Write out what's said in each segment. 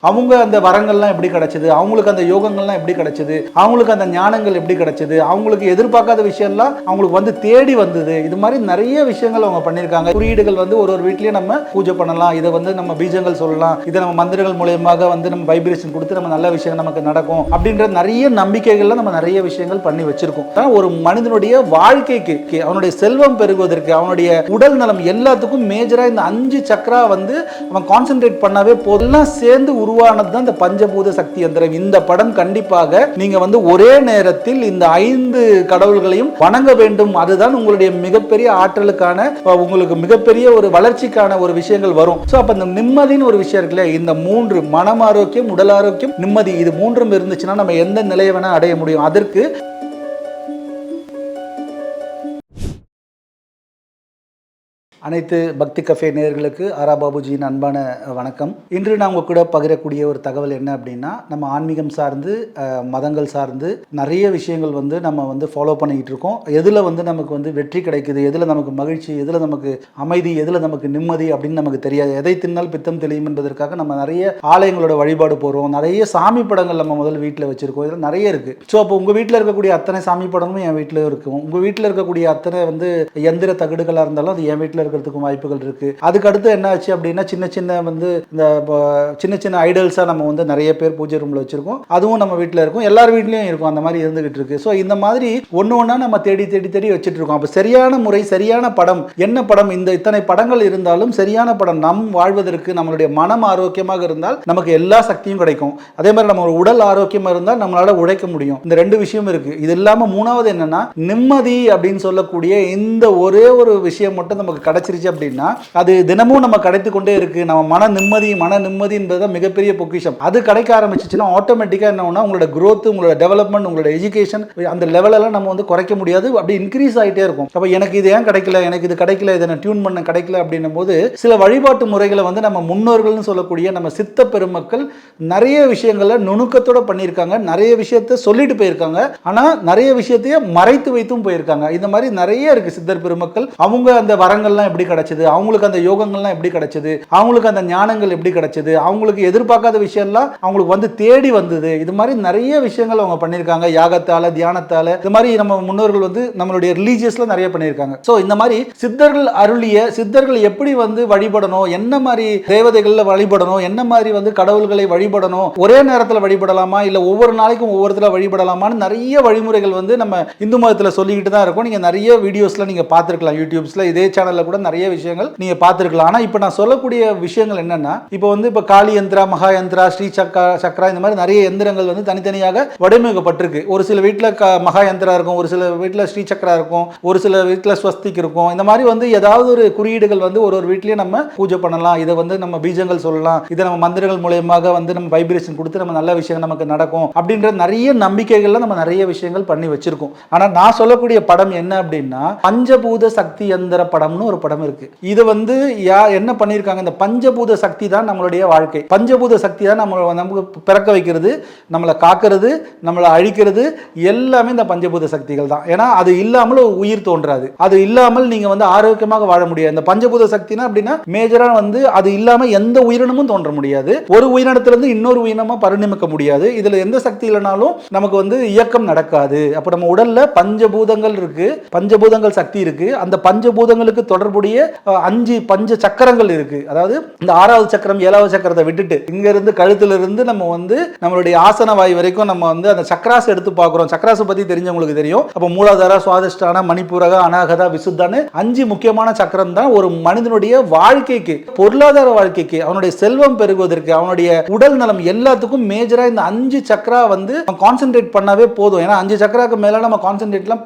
அவங்க அந்த வரங்கள்லாம் எப்படி கிடைச்சது, அவங்களுக்கு அந்த யோகங்கள்லாம் எப்படி கிடைச்சது, அவங்களுக்கு அந்த ஞானங்கள் எப்படி கிடைச்சது, அவங்களுக்கு எதிர்பார்க்காத விஷயம்லாம் அவங்களுக்கு வந்து தேடி வந்தது. இது மாதிரி நிறைய விஷயங்கள் அவங்க பண்ணியிருக்காங்க. குறியீடுகள் வந்து ஒரு வீட்லயே நம்ம பூஜை பண்ணலாம், இதை வந்து நம்ம பீஜங்கள் சொல்லலாம், இதை நம்ம மந்திரங்கள் மூலயமாக வந்து நம்ம வைப்ரேஷன் கொடுத்து நம்ம நல்ல விஷயம் நமக்கு நடக்கும் அப்படின்ற நிறைய நம்பிக்கைகள்ல நம்ம நிறைய விஷயங்கள் பண்ணி வச்சிருக்கோம். ஒரு மனிதனுடைய வாழ்க்கைக்கு, அவனுடைய செல்வம் பெருகுவதற்கு, அவனுடைய உடல் நலம் எல்லாத்துக்கும் மேஜரா இந்த 5 சக்கரா வந்து அவன் கான்சென்ட்ரேட் பண்ணாவே போதெல்லாம் சேர்ந்து உருவானது தான் இந்த பஞ்சபூத சக்தி யந்திரம். இந்த படம் கண்டிப்பாக நீங்க வந்து ஒரே நேரத்தில் இந்த 5 கடவுள்களையும் வணங்க வேண்டும். அதுதான் உங்களுடைய மிகப்பெரிய ஆற்றலுக்கான, உங்களுக்கு மிகப்பெரிய ஒரு வளர்ச்சிக்கான ஒரு விஷயங்கள் வரும். சோ அப்ப இந்த நிம்மதின்னு ஒரு விஷயம் இருக்குல்ல, இந்த 3 மனம் ஆரோக்கியம், உடல் ஆரோக்கியம், நிம்மதி, இது 3ம் இருந்துச்சுன்னா நம்ம எந்த நிலையை வேணா அடைய முடியும். அதற்கு அனைத்து பக்தி கஃபே நேயர்களுக்கு ஆரா பாபுஜியின் அன்பான வணக்கம். இன்று நான் உங்க கூட பகிரக்கூடிய ஒரு தகவல் என்ன அப்படின்னா, நம்ம ஆன்மீகம் சார்ந்து, மதங்கள் சார்ந்து நிறைய விஷயங்கள் வந்து நம்ம வந்து ஃபாலோ பண்ணிக்கிட்டு இருக்கோம். எதில் வந்து நமக்கு வந்து வெற்றி கிடைக்குது, எதில் நமக்கு மகிழ்ச்சி, எதில் நமக்கு அமைதி, எதில் நமக்கு நிம்மதி அப்படின்னு நமக்கு தெரியாது. எதை தின்னால் பித்தம் தெளியும் என்பதற்காக நம்ம நிறைய ஆலயங்களோட வழிபாடு போகிறோம், நிறைய சாமி படங்கள் நம்ம முதல் வீட்டில் வச்சுருக்கோம். இதில் நிறைய இருக்குது. ஸோ அப்போ உங்கள் வீட்டில் இருக்கக்கூடிய அத்தனை சாமி படமும் என் வீட்டில் இருக்கும். உங்கள் வீட்டில் இருக்கக்கூடிய அத்தனை வந்து எந்திர தகடுகளாக இருந்தாலும் அது என் வீட்டில் இருக்கிறதுக்கும் வாய்ப்புகள் இருக்கு. அதுக்கு அடுத்து என்ன ஆச்சு அப்படின்னா, சின்ன வந்து இந்த சின்ன ஐடல்ஸா நம்ம வந்து நிறைய பேர் பூஜை ரூம்ல வச்சிருக்கோம். அதுவும் நம்ம வீட்டில் இருக்கும், எல்லார் வீட்லயும் இருக்கும். அந்த மாதிரி இருந்துகிட்டு இருக்கு. ஸோ இந்த மாதிரி ஒண்ணா நம்ம தேடி வச்சுட்டு இருக்கோம். அப்ப சரியான முறை, சரியான படம் என்ன படம், இந்த இத்தனை படங்கள் இருந்தாலும் சரியான படம் நம் வாழ்வதற்கு, நம்மளுடைய மனம் ஆரோக்கியமாக இருந்தால் நமக்கு எல்லா சக்தியும் கிடைக்கும். அதே மாதிரி நம்ம உடல் ஆரோக்கியமா இருந்தால் நம்மளால உழைக்க முடியும். இந்த 2 விஷயம் இருக்கு. இது இல்லாம 3வது என்னன்னா, நிம்மதி அப்படின்னு சொல்லக்கூடிய இந்த ஒரே ஒரு விஷயம் மட்டும் நமக்கு கிடைச்சிருச்சு அப்படின்னா அது தினமும் நம்ம கிடைத்து கொண்டே இருக்கு. நம்ம மன நிம்மதி என்பது மிகப்பெரிய பொக்கிஷம். அது கிடைக்க ஆரம்பிச்சுச்சுன்னா ஆட்டோமேட்டிக்கா என்ன ஆகும்னா, உங்களோட growth, உங்களோட டெவலப்மெண்ட், உங்களோட எஜுகேஷன், அந்த லெவல் எல்லாம் நம்ம வந்து குறைக்க முடியாது. அப்படி இன்க்ரீஸ் ஆகிட்டே இருக்கும். அப்ப எனக்கு இது ஏன் கிடைக்கல, எனக்கு இது கிடைக்கல, இதை நான் டியூன் பண்ண கிடைக்கல அப்படின்னும் போது சில வழிபாட்டு முறைகளை வந்து நம்ம முன்னோர்கள்னு சொல்லக்கூடிய நம்ம சித்த பெருமக்கள் நிறைய விஷயங்களை நுணுக்கத்தோட பண்ணியிருக்காங்க. நிறைய விஷயத்தை சொல்லிட்டு போயிருக்காங்க. ஆனா நிறைய விஷயத்தையே மறைத்து வைத்தும் போயிருக்காங்க. இந்த மாதிரி நிறைய இருக்கு. சித்தர் பெருமக்கள் அவங்க அந்த வரங்கள்லாம் எப்படி கிடைச்சது, அவங்களுக்கு அந்த யோகங்கள்லாம் எப்படி கிடைச்சது, அவங்களுக்கு அந்த ஞானங்கள் எப்படி கிடைச்சது, அவங்களுக்கு எதிர்பார்க்காத விஷயம்லாம் அவங்களுக்கு வந்து தேடி வந்தது. இது மாதிரி நிறைய விஷயங்கள் அவங்க பண்ணியிருக்காங்க. யாகத்தால, தியானத்தால, இது மாதிரி நம்ம முன்னோர்கள் வந்து நம்மளுடைய ரிலீஜியஸ்ல நிறைய பண்ணியிருக்காங்க. ஸோ இந்த மாதிரி சித்தர்கள் அருளிய, சித்தர்கள் எப்படி வந்து வழிபடணும், என்ன மாதிரி தேவதைகள்ல வழிபடணும், என்ன மாதிரி வந்து கடவுள்களை வழிபடணும், ஒரே நேரத்தில் வழிபடலாமா இல்லை ஒவ்வொரு நாளைக்கும் ஒவ்வொருத்தர வழிபடலாமான்னு நிறைய வழிமுறைகள் வந்து நம்ம இந்து மதத்தில் சொல்லிக்கிட்டு தான் இருக்கும். நீங்க நிறைய வீடியோஸ்ல நீங்க பார்த்துருக்கலாம். யூடியூப்ஸ்ல இதே சேனல்ல கூட நிறைய விஷயங்கள் நீங்க பார்த்திருக்கலாம். ஆனா இப்போ நான் சொல்லக்கூடிய விஷயங்கள் என்னன்னா, இப்போ வந்து இப்போ காளி யந்திரா, மகா யந்திரா, ஸ்ரீ சக்கரா, இந்த மாதிரி நிறைய எந்திரங்கள் வந்து தனித்தனியாக வடிவமைக்கப்பட்டிருக்கு. ஒரு சில வீட்டில் மகா யந்திரா இருக்கும், ஒரு சில வீட்டில் ஸ்ரீ சக்கரா இருக்கும், ஒரு சில வீட்டில் ஸ்வஸ்திக் இருக்கும். இந்த மாதிரி வந்து ஏதாவது ஒரு குறியீடுகள் வந்து ஒரு வீட்லயே நம்ம பூஜை பண்ணலாம், இதை வந்து நம்ம பீஜங்கள் சொல்லலாம், இதை நம்ம மந்திரங்கள் மூலயமாக வந்து நம்ம வைப்ரேஷன் கொடுத்து நம்ம நல்ல விஷயம் நமக்கு நடக்கும் அப்படின்ற நிறைய நம்பிக்கைகள்ல நம்ம நிறைய விஷயங்கள் பண்ணி வச்சிருக்கோம். ஆனா நான் சொல்லக்கூடிய படம் என்ன அப்படின்னா, பஞ்சபூத சக்தி யந்திர படம்னு ஒரு படம் இருக்கு. இது வந்து என்ன பண்ணியிருக்காங்க, இந்த பஞ்சபூத சக்தி தான் நம்மளுடைய வாழ்க்கை. பஞ்சபூத சக்தி தான் நமக்கு பிறக்க வைக்கிறது, நம்மளை காக்கிறது, நம்மளை அழிக்கிறது, எல்லாமே இந்த பஞ்சபூத சக்திகள் தான். ஏன்னா அது இல்லாமல் உயிர் தோன்றாது, அது இல்லாமல் நீங்க வந்து ஆரோக்கியமாக வாழ முடியாது. இந்த பஞ்சபூத சக்தினா அப்படின்னா மேஜரா வந்து அது இல்லாம எந்த உயிரினமும் தோன்ற முடியாது. ஒரு உயிரினத்திலிருந்து இன்னொரு உயிரினமா பரிணமிக்க முடியாது. இதுல எந்த சக்தி இல்லைனாலும் நமக்கு வந்து இயக்கம் நடக்காது. அப்ப நம்ம உடல்ல பஞ்சபூதங்கள் இருக்கு, பஞ்சபூதங்கள் சக்தி இருக்கு. அந்த பஞ்சபூதங்களுக்கு தொடர்புடைய 5 பஞ்ச சக்கரங்கள் இருக்கு. அதாவது இந்த 6வது சக்கரம் 7வது சக்கரத்தை விட்டுட்டு இங்க இருந்து கழுத்துல இருந்து நம்ம வந்து நம்மளுடைய ஆசன வாய் வரைக்கும் நம்ம வந்து அந்த சக்கராஸ் எடுத்து பார்க்கிறோம். சக்கராஸ் பத்தி தெரிஞ்சவங்களுக்கு தெரியும். அப்ப மூலாதார, சுவாதிஷ்டான, மணிப்பூரக, அநாகதா, விசுத்தான 5 முக்கியமான சக்கரம் தான் ஒரு மனிதனுடைய வாழ்க்கைக்கு, பொருளாதார வாழ்க்கைக்கு, அவனுடைய செல்வம் பெருகுவதற்கு, அவனுடைய உடல் நலம் எல்லாத்துக்கும் மேஜரா இந்த 5 சக்கரா வந்து கான்சென்ட்ரேட் பண்ணாவே போதும். ஏன்னா 5 சக்கராக்கு மேல நம்ம கான்சென்ட்ரேட்லாம்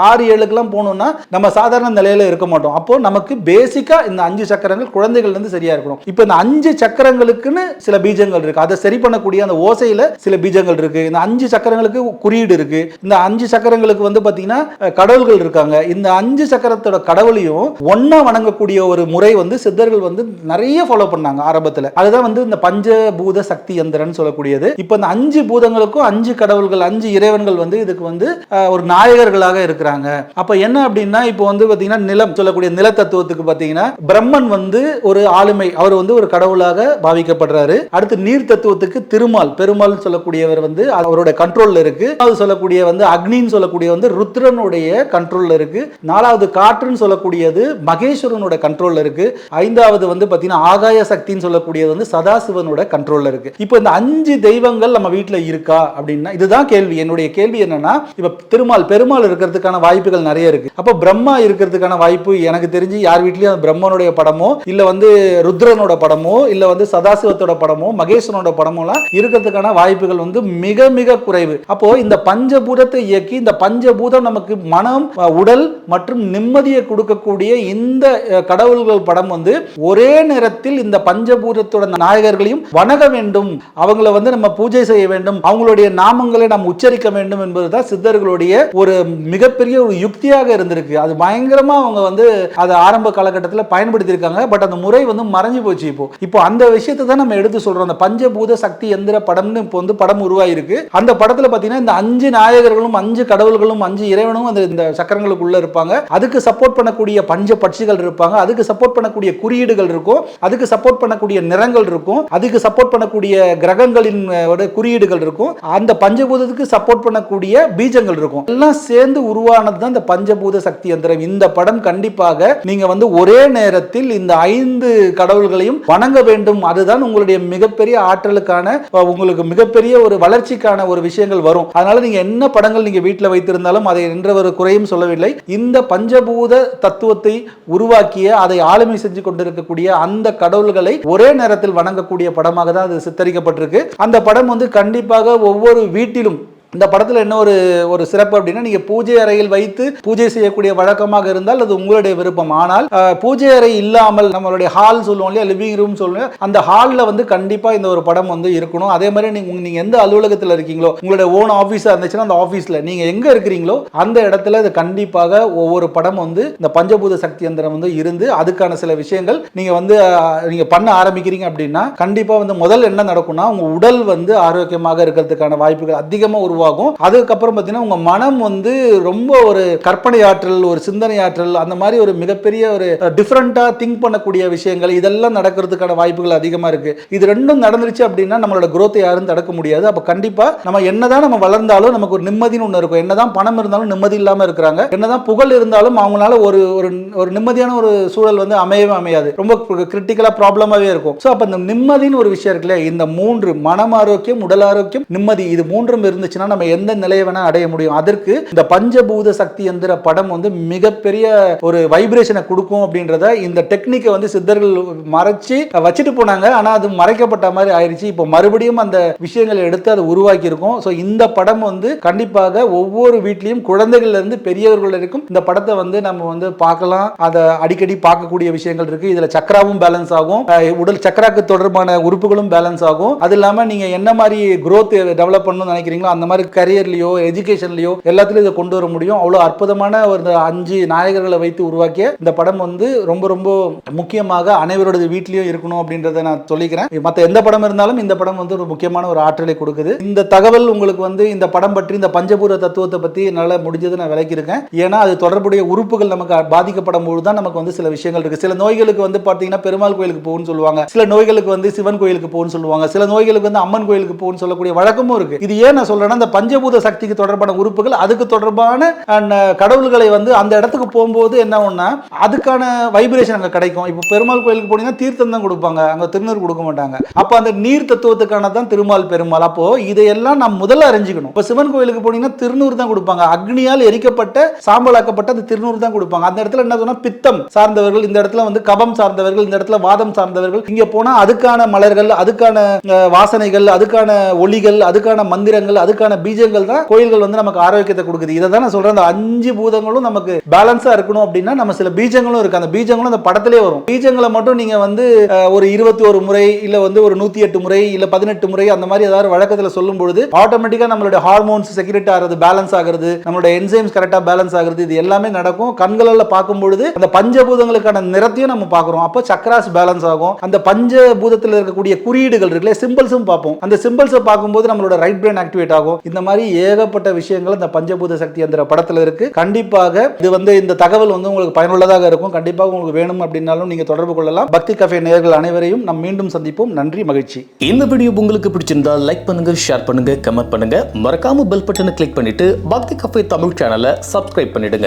6-7க்குலாம் போகணும்னா நம்ம சாதாரண நிலையில இருக்க மாட்டோம். அப்போ நமக்கு பேசிக்கா இந்த 5 சக்கரங்கள் குழந்தைகள் இருந்து சரியா இருக்கணும். இப்போ இந்த 5 சக்கரங்களுக்குன்னு சில பீஜங்கள் இருக்கு. அதை சரி பண்ணக்கூடிய அந்த ஓசையில சில பீஜங்கள் இருக்கு. இந்த 5 சக்கரங்களுக்கு குறியீடு இருக்கு. இந்த 5 சக்கரங்களுக்கு வந்து பாத்தீங்கன்னா கடவுள்கள் இருக்காங்க. இந்த 5 சக்கரத்தோட கடவுளையும் ஒன்னா வணங்கக்கூடிய ஒரு முறை வந்து சித்தர்கள் வந்து நிறைய ஃபாலோ பண்ணாங்க ஆரம்பத்துல. அதுதான் வந்து இந்த பஞ்சபூத சக்தி யந்திரன்னு சொல்லக்கூடியது. இப்போ இந்த 5 பூதங்களுக்கும் 5 கடவுள்கள், 5 இறைவன்கள் வந்து இதுக்கு வந்து ஒரு நாயகர்களாக இருக்கிறாங்க. அப்ப என்ன அப்படின்னா, இப்போ வந்து பாத்தீங்கன்னா நிலம் சொல்லக்கூடிய நிலத்தத்துவம் தத்துவத்துக்கு பாத்தீங்கன்னா பிரம்மன் வந்து ஒரு ஆளுமை, அவர் வந்து ஒரு கடவுளாக பாவிக்கப்படுறாரு. அடுத்து நீர் தத்துவத்துக்கு திருமால், பெருமாள் சொல்லக்கூடியவர் வந்து அவரோட கண்ட்ரோல்ல இருக்கு. அது சொல்லக்கூடிய வந்து அக்னின்னு சொல்லக்கூடிய வந்து ருத்ரனுடைய கண்ட்ரோல்ல இருக்கு. நாலாவது காற்றுன்னு சொல்லக்கூடியது மகேஸ்வரனோட கண்ட்ரோல்ல இருக்கு. ஐந்தாவது வந்து பாத்தீங்கன்னா ஆகாய சக்தின்னு சொல்லக்கூடியது வந்து சதாசிவனோட கண்ட்ரோல்ல இருக்கு. இப்போ இந்த 5 தெய்வங்கள் நம்ம வீட்டுல இருக்கா அப்படின்னா இதுதான் கேள்வி. என்னுடைய கேள்வி என்னன்னா, இப்ப பெருமாள் இருக்கிறதுக்கான வாய்ப்புகள் நிறைய இருக்கு. அப்ப பிரம்மா இருக்கிறதுக்கான வாய்ப்பு எனக்கு தெரிஞ்சு யார் வீட்லயும் பிரம்மனுடைய படமோ இல்ல வந்து ருத்ரனோட படமோ இல்ல வந்து சதாசிவத்தோட படமோ மகேஸ்வரனோட படமோலாம் இருக்கிறதுக்கான வாய்ப்புகள் வந்து மிக மிக குறைவு. அப்போ இந்த பஞ்சபூதத்தை இயக்கி இந்த பஞ்சபூதம் நமக்கு மனம், உடல் மற்றும் நிம்மதியை கொடுக்கக்கூடிய இந்த கடவுள்கள் படம் வந்து ஒரே நேரத்தில் இந்த பஞ்சபூதத்தோட நாயகர்களையும் வணங்க வேண்டும், அவங்கள வந்து நம்ம பூஜை செய்ய வேண்டும், அவங்களுடைய நாமங்களை நாம் உச்சரிக்க வேண்டும் என்பதுதான் சித்தர்களுடைய ஒரு மிகப்பெரிய ஒரு யுக்தியாக இருந்திருக்கு. அது பயங்கரமா அவங்க வந்து அதை ஆரம்ப காலகட்டத்தில் பயன்படுத்தி இருக்காங்க. பட் அந்த முறை வந்து மறைஞ்சு போச்சு. இப்போ அந்த விஷயத்தை தான் நம்ம எடுத்து சொல்றோம். அந்த பஞ்சபூத சக்தி எந்திர படம்னு இப்போ வந்து படம் உருவாயிருக்கு. அந்த படத்துல பாத்தீங்கன்னா இந்த 5 நாயகர்களும் 5 கடவுள்களும் 5 இறைவனும் அந்த இந்த சக்கரங்களுக்குள்ள இருப்பாங்க. அதுக்கு சப்போர்ட் பண்ணக்கூடிய பஞ்ச பட்சிகள் இருப்பாங்க, அதுக்கு சப்போர்ட் பண்ணக்கூடிய குறியீடுகள் இருக்கும், அதுக்கு சப்போர்ட் பண்ணக்கூடிய நிறங்கள் இருக்கும், அதுக்கு சப்போர்ட் பண்ணக்கூடிய கிரகங்களின் குறியீடுகள் இருக்கும், அந்த பஞ்சபூதத்துக்கு சப்போர்ட் பண்ணக்கூடிய பீஜங்கள் இருக்கும். எல்லாம் சேர்ந்து உருவானது தான் இந்த பஞ்சபூத சக்தி யந்திரம். இந்த படம் கண்டிப்பாக நீங்க வந்து ஒரே நேரத்தில் இந்த 5 கடவுள்களையும் வணங்க வேண்டும். அதுதான் உங்களுடைய மிகப்பெரிய ஆற்றலுக்கான, உங்களுக்கு மிகப்பெரிய ஒரு வளர்ச்சிக்கான ஒரு விஷயங்கள் வரும். அதனால நீங்க என்ன படங்கள் நீங்க வீட்டில் வைத்திருந்தாலும் அதை என்ற ஒரு குறையும் சொல்லவில்லை. இந்த பஞ்சபூத தத்துவத்தை உருவாக்கிய, அதை ஆளுமை செஞ்சு கொண்டிருக்கக்கூடிய அந்த கடவுள்களை ஒரே நேரத்தில் வணங்கக்கூடிய படமாக தான் அது சித்தரிக்கப்பட்டிருக்கு. அந்த படம் வந்து கண்டிப்பாக ஒவ்வொரு வீட்டிலும், இந்த படத்தில் என்ன ஒரு சிறப்பு அப்படின்னா, நீங்க பூஜை அறையில் வைத்து பூஜை செய்யக்கூடிய வழக்கமாக இருந்தால் அது உங்களுடைய விருப்பம். ஆனால் பூஜை அறை இல்லாமல் நம்மளுடைய ஹால் சொல்லுவோம் இல்லையா, லிவிங் ரூம் சொல்லுவோம், அந்த ஹாலில் வந்து கண்டிப்பா இந்த ஒரு படம் வந்து இருக்கணும். அதே மாதிரி நீங்க எந்த அலுவலகத்தில் இருக்கீங்களோ, உங்களுடைய ஓன் ஆஃபீஸாக இருந்துச்சுன்னா அந்த ஆஃபீஸில் நீங்க எங்க இருக்கிறீங்களோ அந்த இடத்துல இது கண்டிப்பாக ஒவ்வொரு படம் வந்து இந்த பஞ்சபூத சக்தி யந்திரம் வந்து இருந்து அதுக்கான சில விஷயங்கள் நீங்க வந்து நீங்க பண்ண ஆரம்பிக்கிறீங்க அப்படின்னா கண்டிப்பா வந்து முதல் என்ன நடக்கும்னா, உங்க உடல் வந்து ஆரோக்கியமாக இருக்கிறதுக்கான வாய்ப்புகள் அதிகமாக உருவாகும். அதுக்கப்புறம் பார்த்தீங்கன்னா உங்க மனம் வந்து ரொம்ப ஒரு கற்பனை ஆற்றல், ஒரு சிந்தனை ஆற்றல், அந்த மாதிரி ஒரு மிகப்பெரிய ஒரு டிஃபரெண்டா திங்க் பண்ணக்கூடிய விஷயங்கள் இதெல்லாம் நடக்கிறதுக்கான வாய்ப்புகள் அதிகமா இருக்கு. இது ரெண்டும் நடந்துருச்சு அப்படின்னா நம்மளோட growth யாரும் தடுக்க முடியாது. அப்ப கண்டிப்பா நம்ம என்னதான் நம்ம வளர்ந்தாலும் நமக்கு ஒரு நிம்மதின்னு ஒன்று இருக்கும். என்னதான் பணம் இருந்தாலும் நிம்மதி இல்லாம இருக்கிறாங்க, என்னதான் புகழ் இருந்தாலும் அவங்களால ஒரு நிம்மதியான ஒரு சூழல் வந்து அமையவே அமையாது, ரொம்ப கிரிட்டிக்கலா ப்ராப்ளமாவே இருக்கும். ஸோ அப்ப இந்த நிம்மதின்னு ஒரு விஷயம் இருக்குல்ல, இந்த 3 மனம் ஆரோக்கியம், உடல் ஆரோக்கியம், நிம்மதி, இது 3 இருந்துச்சுன்னா நம்ம எந்த நிலையை வேணா அடைய முடியும். அதற்கு இந்த பஞ்சபூத சக்தி எந்திர படம் வந்து மிகப்பெரிய ஒரு வைப்ரேஷனை கொடுக்கும் அப்படின்றத இந்த டெக்னிக்கை வந்து சித்தர்கள் மறைச்சு வச்சுட்டு போனாங்க. ஆனா அது மறைக்கப்பட்ட மாதிரி ஆயிடுச்சு. இப்போ மறுபடியும் அந்த விஷயங்களை எடுத்து அதை உருவாக்கி இருக்கும். ஸோ இந்த படம் வந்து கண்டிப்பாக ஒவ்வொரு வீட்லையும் குழந்தைகள்ல இருந்து பெரியவர்கள் வரைக்கும் இந்த படத்தை வந்து நம்ம வந்து பார்க்கலாம். அதை அடிக்கடி பார்க்கக்கூடிய விஷயங்கள் இருக்கு. இதுல சக்கராவும் பேலன்ஸ் ஆகும், உடல் சக்கராக்கு தொடர்பான உறுப்புகளும் பேலன்ஸ் ஆகும். அது இல்லாம நீங்க என்ன மாதிரி growth டெவலப் பண்ணணும்னு நினைக்கிறீங்களோ அந்த மாதிரி கரியர்லயோ எஜுகேஷன்லயோ எல்லாத்துலயும் இதை கொண்டு வர முடியும். அவ்வளவு அற்புதமான ஒரு 5 நாயகர்களை வைத்து உருவாக்கிய இந்த படம் வந்து ரொம்ப ரொம்ப முக்கியமாக அனைவரோட வீட்லயும் இருக்கணும் அப்படின்றத நான் சொல்லிக்கிறேன். மற்ற எந்த படம் இருந்தாலும் இந்த படம் வந்து ஒரு முக்கியமான ஒரு ஆற்றலை கொடுக்குது. இந்த தகவல் உங்களுக்கு வந்து இந்த படம் பற்றி, இந்த பஞ்சபூத தத்துவத்தை பத்தி என்னால முடிஞ்சது நான் விளக்கியிருக்கேன். ஏன்னா அது தொடர்புடைய உறுப்புகள் நமக்கு பாதிக்கப்படும் போது தான் நமக்கு வந்து சில விஷயங்கள் இருக்கு. சில நோய்களுக்கு வந்து பாத்தீங்கன்னா பெருமாள் கோயிலுக்கு போகும்னு சொல்லுவாங்க, சில நோய்களுக்கு வந்து சிவன் கோயிலுக்கு போகும்னு சொல்லுவாங்க, சில நோய்களுக்கு வந்து அம்மன் கோயிலுக்கு போகும்னு சொல்லக்கூடிய வழக்கமும் இருக்கு. இது ஏன் நான் சொல்றேன்னா, இந்த பஞ்சபூத சக்திக்கு தொடர்பான உறுப்புகள், அதுக்கு தொடர்பான கடவுள்களை வந்து அந்த இடத்துக்கு போகும்போது என்ன ஒண்ணா அதுக்கான வைப்ரேஷன் அங்க கிடைக்கும். இப்போ பெருமாள் கோயிலுக்கு போனீங்கன்னா தீர்த்தம் தான் கொடுப்பாங்க, அங்க திருநீர் கொடுக்க மாட்டாங்க. அப்ப அந்த நீர் தத்துவத்துக்கான தான் திருமால் பெருமாள். அப்போ இதையெல்லாம் நாம் முதல்ல அறிஞ்சிக்கணும். இப்போ சிவன் கோயிலுக்கு போனீங்கன்னா திருநூறு தான் கொடுப்பாங்க, அக்னியால் எரிக்கப்பட்ட சாம்பலாக்கப்பட்ட அந்த திருநூறு தான் கொடுப்பாங்க. அந்த இடத்துல என்ன சொன்னா பித்தம் சார்ந்தவர்கள், இந்த இடத்துல வந்து கபம் சார்ந்தவர்கள், இந்த இடத்துல வாதம் சார்ந்தவர்கள், இங்க போனா அதுக்கான மலர்கள், அதுக்கான வாசனைகள், அதுக்கான ஒளிகள், அதுக்கான மந்திரங்கள், அதுக்கான பீஜங்கள் தான் கோயில்கள் வந்து நமக்கு ஆரோக்கியத்தை கொடுக்குது. இதை தான் நான் சொல்றேன், அந்த 5 பூதங்களும் நமக்கு பேலன்ஸா இருக்கணும் அப்படின்னா நம்ம சில பீஜங்களும் இருக்கு. அந்த பீஜங்களும் அந்த படத்திலே வரும். பீஜங்களை மட்டும் நீங்க வந்து ஒரு 21 முறை இல்ல வந்து ஒரு 108 முறை இல்ல 18 முறை அந்த மாதிரி ஏதாவது வழக்கத்துல சொல்லும் பொழுது ஆட்டோமேட்டிக்கா நம்மளுடைய ஹார்மோன்ஸ் செக்ரெட் ஆகிறது, பேலன்ஸ் ஆகிறது, நம்மளுடைய என்சைம்ஸ் கரெக்டா பேலன்ஸ் ஆகிறது, இது எல்லாமே நடக்கும். கண்களால பார்க்கும் பொழுது அந்த பஞ்சபூதங்களுக்கான நிறத்தையும் நம்ம பார்க்கிறோம். அப்போ சக்கராஸ் பேலன்ஸ் ஆகும். அந்த பஞ்சபூதத்தில் இருக்கக்கூடிய குறியீடுகள் இருக்குல்ல, சிம்பிள்ஸும் பார்ப்போம். அந்த சிம்பிள்ஸை பார்க்கும்போது நம்மளோட ரைட் பிரெயின் ஆக்டிவேட் ஆகும். இந்த மாதிரி ஏகப்பட்ட விஷயங்கள் இந்த பஞ்சபூத சக்தி என்ற படத்தில் இருக்கு. கண்டிப்பாக இது இந்த தகவல் உங்களுக்கு பயனுள்ளதாக இருக்கும். கண்டிப்பாக உங்களுக்கு வேணும் அப்படின்னாலும் நீங்க தொடர்பு கொள்ளலாம். பக்தி கஃபே நேயர்கள் அனைவரையும் நாம் மீண்டும் சந்திப்போம். நன்றி, மகிழ்ச்சி. இந்த வீடியோ உங்களுக்கு பிடிச்சிருந்தா லைக் பண்ணுங்க, ஷேர் பண்ணுங்க, கமெண்ட் பண்ணுங்க. மறக்காம பெல் பட்டனை கிளிக் பண்ணிட்டு பக்தி கஃபே தமிழ் சேனலை சப்ஸ்கிரைப் பண்ணிடுங்க.